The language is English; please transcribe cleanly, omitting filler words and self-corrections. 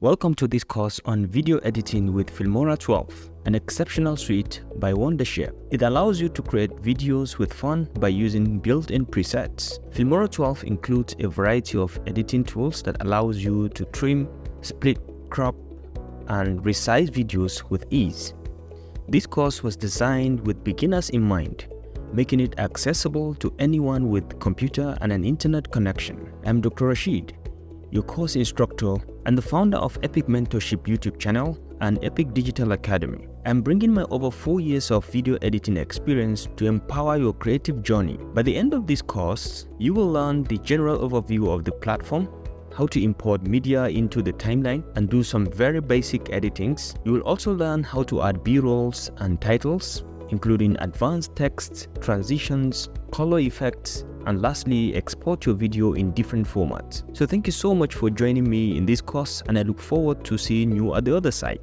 Welcome to this course on video editing with Filmora 12, an exceptional suite by Wondershare. It allows you to create videos with fun by using built-in presets. Filmora 12 includes a variety of editing tools that allows you to trim, split, crop, and resize videos with ease. This course was designed with beginners in mind, making it accessible to anyone with a computer and an internet connection. I'm Dr. Rashid, your course instructor and the founder of Epic Mentorship YouTube channel and Epic Digital Academy. I'm bringing my over 4 years of video editing experience to empower your creative journey. By the end of this course, you will learn the general overview of the platform, how to import media into the timeline and do some very basic editings. You will also learn how to add B-rolls and titles, including advanced text, transitions, color effects, and lastly, export your video in different formats. So thank you so much for joining me in this course, and I look forward to seeing you at the other side.